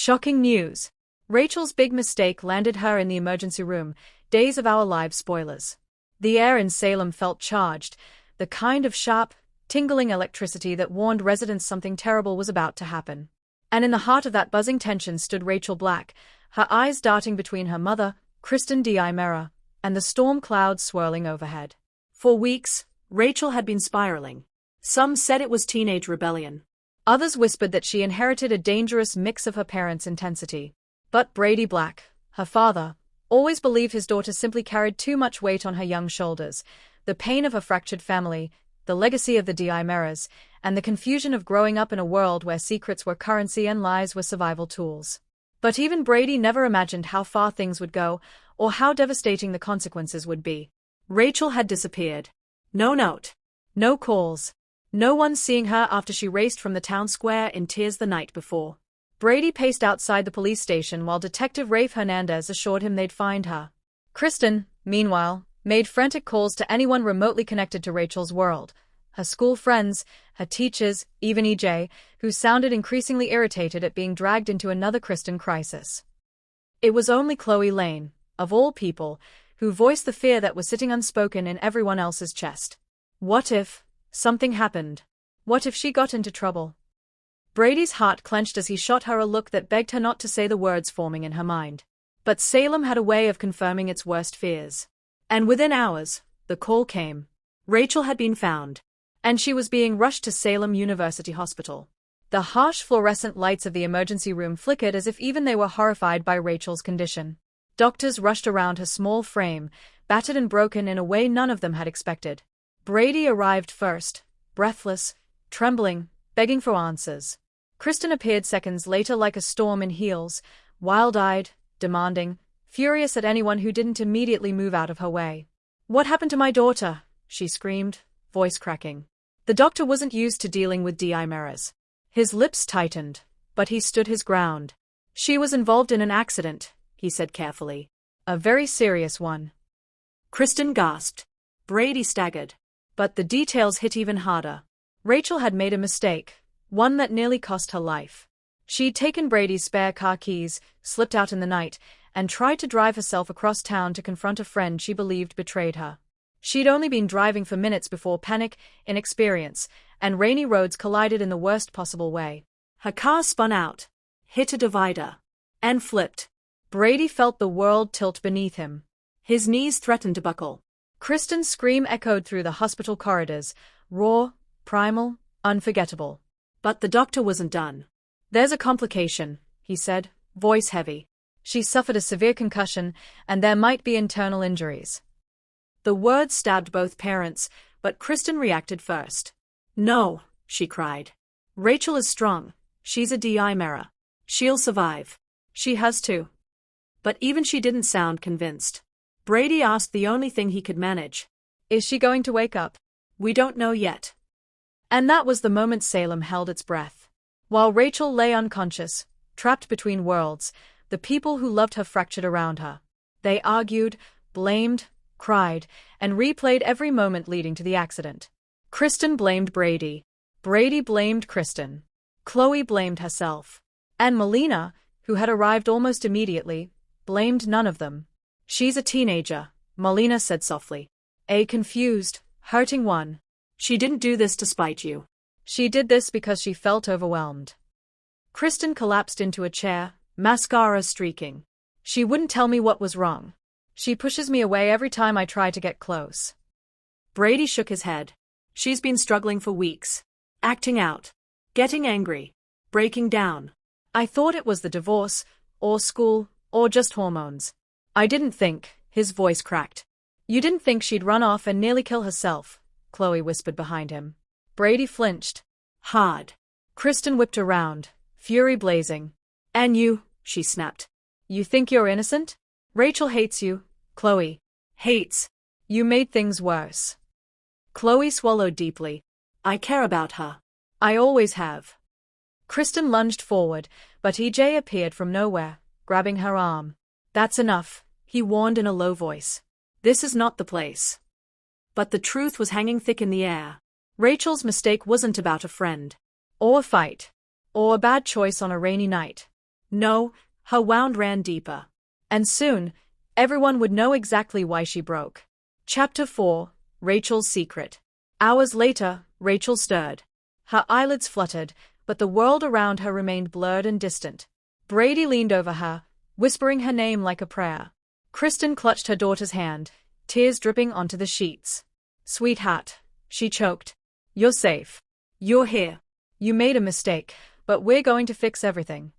Shocking news. Rachel's big mistake landed her in the emergency room. Days of Our Lives spoilers. The air in Salem felt charged, the kind of sharp, tingling electricity that warned residents something terrible was about to happen. And in the heart of that buzzing tension stood Rachel Black, her eyes darting between her mother, Kristen D'Imera, and the storm clouds swirling overhead. For weeks, Rachel had been spiraling. Some said it was teenage rebellion. Others whispered that she inherited a dangerous mix of her parents' intensity. But Brady Black, her father, always believed his daughter simply carried too much weight on her young shoulders. The pain of a fractured family, the legacy of the D'Imeras, and the confusion of growing up in a world where secrets were currency and lies were survival tools. But even Brady never imagined how far things would go, or how devastating the consequences would be. Rachel had disappeared. No note. No calls. No one seeing her after she raced from the town square in tears the night before. Brady paced outside the police station while Detective Rafe Hernandez assured him they'd find her. Kristen, meanwhile, made frantic calls to anyone remotely connected to Rachel's world. Her school friends, her teachers, even EJ, who sounded increasingly irritated at being dragged into another Kristen crisis. It was only Chloe Lane, of all people, who voiced the fear that was sitting unspoken in everyone else's chest. What if something happened? What if she got into trouble? Brady's heart clenched as he shot her a look that begged her not to say the words forming in her mind. But Salem had a way of confirming its worst fears. And within hours, the call came. Rachel had been found, and she was being rushed to Salem University Hospital. The harsh fluorescent lights of the emergency room flickered as if even they were horrified by Rachel's condition. Doctors rushed around her small frame, battered and broken in a way none of them had expected. Brady arrived first, breathless, trembling, begging for answers. Kristen appeared seconds later like a storm in heels, wild-eyed, demanding, furious at anyone who didn't immediately move out of her way. "What happened to my daughter?" she screamed, voice cracking. The doctor wasn't used to dealing with D'Imeras. His lips tightened, but he stood his ground. "She was involved in an accident," he said carefully. "A very serious one." Kristen gasped. Brady staggered. But the details hit even harder. Rachel had made a mistake, one that nearly cost her life. She'd taken Brady's spare car keys, slipped out in the night, and tried to drive herself across town to confront a friend she believed betrayed her. She'd only been driving for minutes before panic, inexperience, and rainy roads collided in the worst possible way. Her car spun out, hit a divider, and flipped. Brady felt the world tilt beneath him. His knees threatened to buckle. Kristen's scream echoed through the hospital corridors, raw, primal, unforgettable. But the doctor wasn't done. "There's a complication," he said, voice heavy. "She suffered a severe concussion, and there might be internal injuries." The words stabbed both parents, but Kristen reacted first. "No," she cried. "Rachel is strong. She's a D'Imera. She'll survive. She has to." But even she didn't sound convinced. Brady asked the only thing he could manage. "Is she going to wake up?" "We don't know yet." And that was the moment Salem held its breath. While Rachel lay unconscious, trapped between worlds, the people who loved her fractured around her. They argued, blamed, cried, and replayed every moment leading to the accident. Kristen blamed Brady. Brady blamed Kristen. Chloe blamed herself. And Melina, who had arrived almost immediately, blamed none of them. "She's a teenager," Melina said softly. "A confused, hurting one. She didn't do this to spite you. She did this because she felt overwhelmed." Kristen collapsed into a chair, mascara streaking. "She wouldn't tell me what was wrong. She pushes me away every time I try to get close." Brady shook his head. "She's been struggling for weeks. Acting out. Getting angry. Breaking down. I thought it was the divorce, or school, or just hormones. I didn't think," his voice cracked. "You didn't think she'd run off and nearly kill herself," Chloe whispered behind him. Brady flinched. Hard. Kristen whipped around, fury blazing. "And you," she snapped. "You think you're innocent? Rachel hates you, Chloe. Hates. You made things worse." Chloe swallowed deeply. "I care about her. I always have." Kristen lunged forward, but EJ appeared from nowhere, grabbing her arm. "That's enough," he warned in a low voice. "This is not the place." But the truth was hanging thick in the air. Rachel's mistake wasn't about a friend, or a fight, or a bad choice on a rainy night. No, her wound ran deeper. And soon, everyone would know exactly why she broke. Chapter 4: Rachel's Secret. Hours later, Rachel stirred. Her eyelids fluttered, but the world around her remained blurred and distant. Brady leaned over her, whispering her name like a prayer. Kristen clutched her daughter's hand, tears dripping onto the sheets. "Sweetheart," she choked. "You're safe. You're here. You made a mistake, but we're going to fix everything."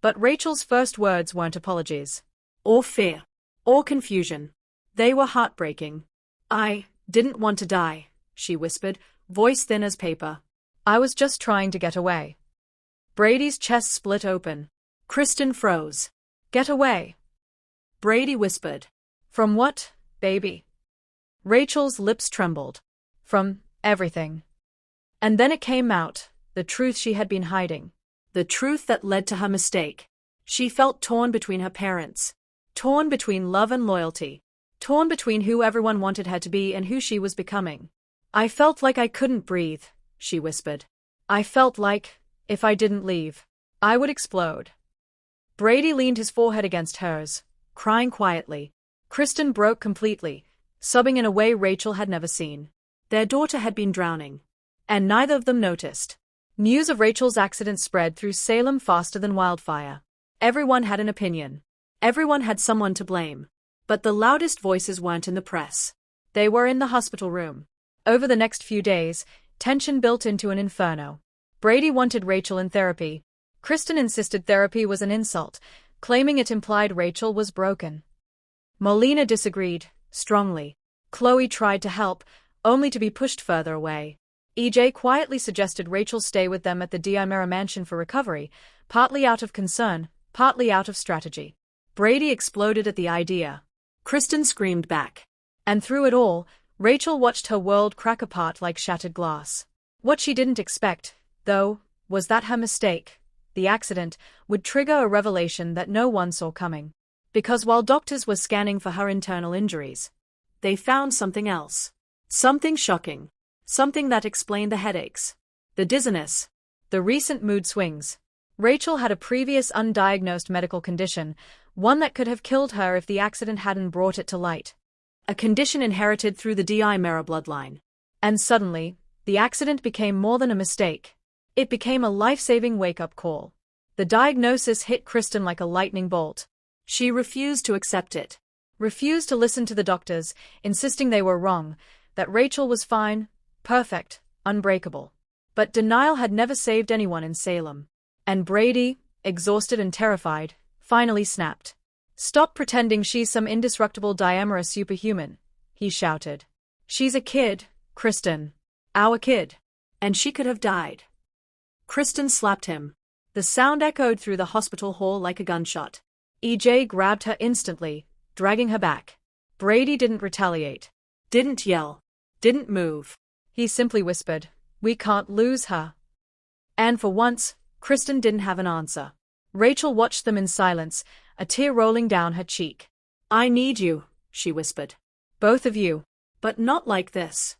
But Rachel's first words weren't apologies. Or fear. Or confusion. They were heartbreaking. "I didn't want to die," she whispered, voice thin as paper. "I was just trying to get away." Brady's chest split open. Kristen froze. "Get away?" Brady whispered. "From what, baby?" Rachel's lips trembled. "From everything." And then it came out, the truth she had been hiding. The truth that led to her mistake. She felt torn between her parents. Torn between love and loyalty. Torn between who everyone wanted her to be and who she was becoming. "I felt like I couldn't breathe," she whispered. "I felt like, if I didn't leave, I would explode." Brady leaned his forehead against hers, crying quietly. Kristen broke completely, sobbing in a way Rachel had never seen. Their daughter had been drowning. And neither of them noticed. News of Rachel's accident spread through Salem faster than wildfire. Everyone had an opinion. Everyone had someone to blame. But the loudest voices weren't in the press. They were in the hospital room. Over the next few days, tension built into an inferno. Brady wanted Rachel in therapy. Kristen insisted therapy was an insult, claiming it implied Rachel was broken. Molina disagreed, strongly. Chloe tried to help, only to be pushed further away. EJ quietly suggested Rachel stay with them at the Diamera mansion for recovery, partly out of concern, partly out of strategy. Brady exploded at the idea. Kristen screamed back. And through it all, Rachel watched her world crack apart like shattered glass. What she didn't expect, though, was that her mistake, the accident, would trigger a revelation that no one saw coming. Because while doctors were scanning for her internal injuries, they found something else. Something shocking. Something that explained the headaches, the dizziness, the recent mood swings. Rachel had a previous undiagnosed medical condition, one that could have killed her if the accident hadn't brought it to light. A condition inherited through the Diamera bloodline. And suddenly, the accident became more than a mistake. It became a life-saving wake-up call. The diagnosis hit Kristen like a lightning bolt. She refused to accept it. Refused to listen to the doctors, insisting they were wrong, that Rachel was fine, perfect, unbreakable. But denial had never saved anyone in Salem. And Brady, exhausted and terrified, finally snapped. "Stop pretending she's some indestructible Diamera superhuman," he shouted. "She's a kid, Kristen. Our kid. And she could have died." Kristen slapped him. The sound echoed through the hospital hall like a gunshot. EJ grabbed her instantly, dragging her back. Brady didn't retaliate. Didn't yell. Didn't move. He simply whispered, "We can't lose her." And for once, Kristen didn't have an answer. Rachel watched them in silence, a tear rolling down her cheek. "I need you," she whispered. "Both of you. But not like this."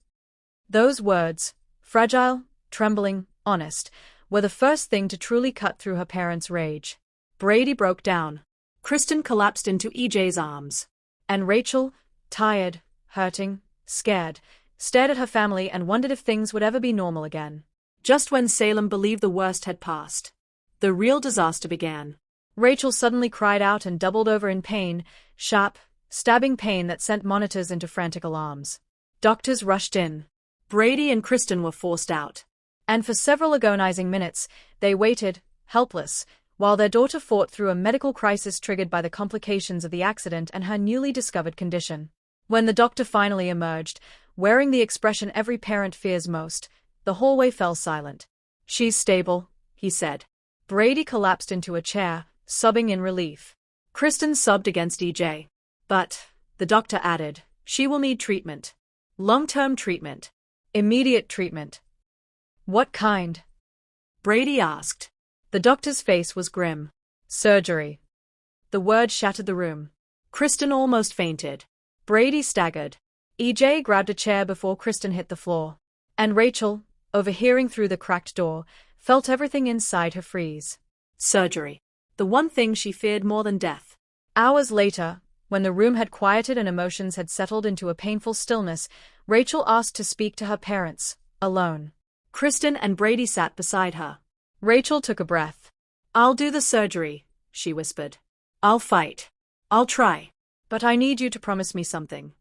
Those words, fragile, trembling, honest, were the first thing to truly cut through her parents' rage. Brady broke down. Kristen collapsed into EJ's arms. And Rachel, tired, hurting, scared, stared at her family and wondered if things would ever be normal again. Just when Salem believed the worst had passed, the real disaster began. Rachel suddenly cried out and doubled over in pain, sharp, stabbing pain that sent monitors into frantic alarms. Doctors rushed in. Brady and Kristen were forced out. And for several agonizing minutes, they waited, helpless, while their daughter fought through a medical crisis triggered by the complications of the accident and her newly discovered condition. When the doctor finally emerged, wearing the expression every parent fears most, the hallway fell silent. "She's stable," he said. Brady collapsed into a chair, sobbing in relief. Kristen sobbed against EJ. "But," the doctor added, "she will need treatment. Long-term treatment. Immediate treatment." "What kind?" Brady asked. The doctor's face was grim. "Surgery." The word shattered the room. Kristen almost fainted. Brady staggered. EJ grabbed a chair before Kristen hit the floor. And Rachel, overhearing through the cracked door, felt everything inside her freeze. "Surgery. the one thing she feared more than death. Hours later, when the room had quieted and emotions had settled into a painful stillness, Rachel asked to speak to her parents, alone. Kristen and Brady sat beside her. Rachel took a breath. "I'll do the surgery," she whispered. "I'll fight. I'll try. But I need you to promise me something."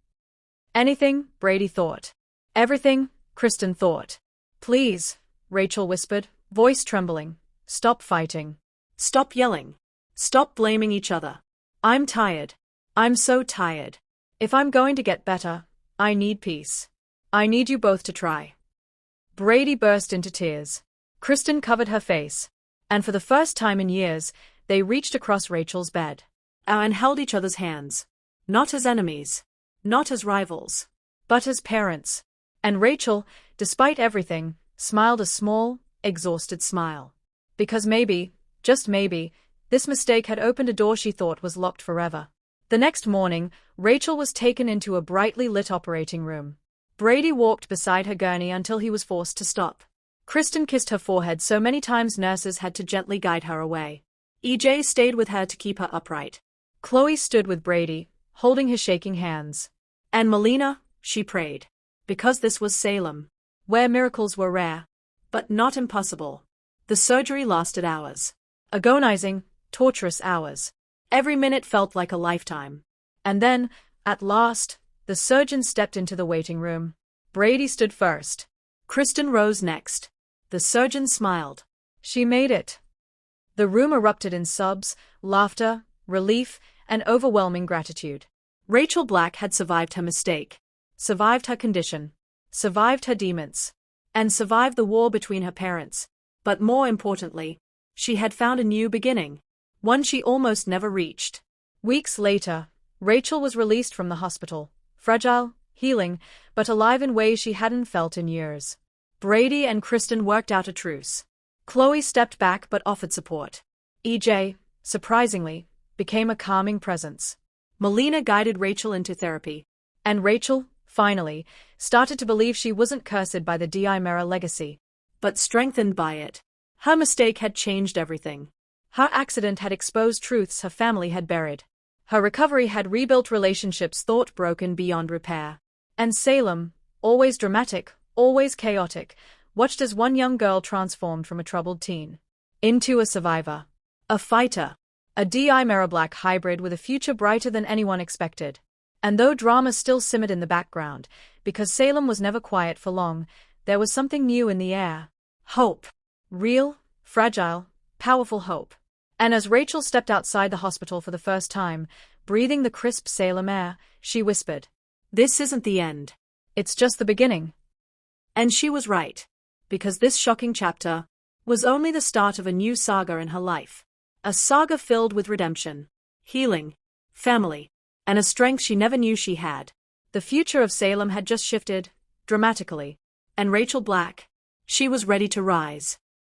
Anything, Brady thought. Everything, Kristen thought. "Please," Rachel whispered, voice trembling. "Stop fighting. Stop yelling. Stop blaming each other. I'm tired. I'm so tired. If I'm going to get better, I need peace. I need you both to try." Brady burst into tears. Kristen covered her face. And for the first time in years, they reached across Rachel's bed. And held each other's hands. Not as enemies. Not as rivals. But as parents. And Rachel, despite everything, smiled a small, exhausted smile. Because maybe, just maybe, this mistake had opened a door she thought was locked forever. The next morning, Rachel was taken into a brightly lit operating room. Brady walked beside her gurney until he was forced to stop. Kristen kissed her forehead so many times nurses had to gently guide her away. EJ stayed with her to keep her upright. Chloe stood with Brady, holding his shaking hands. And Melina, she prayed. Because this was Salem, where miracles were rare. But not impossible. The surgery lasted hours. Agonizing, torturous hours. Every minute felt like a lifetime. And then, at last, the surgeon stepped into the waiting room. Brady stood first. Kristen rose next. The surgeon smiled. She made it. The room erupted in sobs, laughter, relief, and overwhelming gratitude. Rachel Black had survived her mistake. Survived her condition. Survived her demons. And survived the war between her parents. But more importantly, she had found a new beginning. One she almost never reached. Weeks later, Rachel was released from the hospital, fragile, healing, but alive in ways she hadn't felt in years. Brady and Kristen worked out a truce. Chloe stepped back but offered support. EJ, surprisingly, became a calming presence. Melina guided Rachel into therapy. And Rachel, finally, started to believe she wasn't cursed by the D.I. Mera legacy, but strengthened by it. Her mistake had changed everything. Her accident had exposed truths her family had buried. Her recovery had rebuilt relationships thought broken beyond repair. And Salem, always dramatic, always chaotic, watched as one young girl transformed from a troubled teen into a survivor, a fighter, a D.I. Mera Black hybrid with a future brighter than anyone expected. And though drama still simmered in the background, because Salem was never quiet for long, there was something new in the air. Hope. Real, fragile, powerful hope. And as Rachel stepped outside the hospital for the first time, breathing the crisp Salem air, she whispered, "This isn't the end. It's just the beginning." And she was right. Because this shocking chapter was only the start of a new saga in her life. A saga filled with redemption, healing, family, and a strength she never knew she had. The future of Salem had just shifted, dramatically. And Rachel Black, she was ready to rise.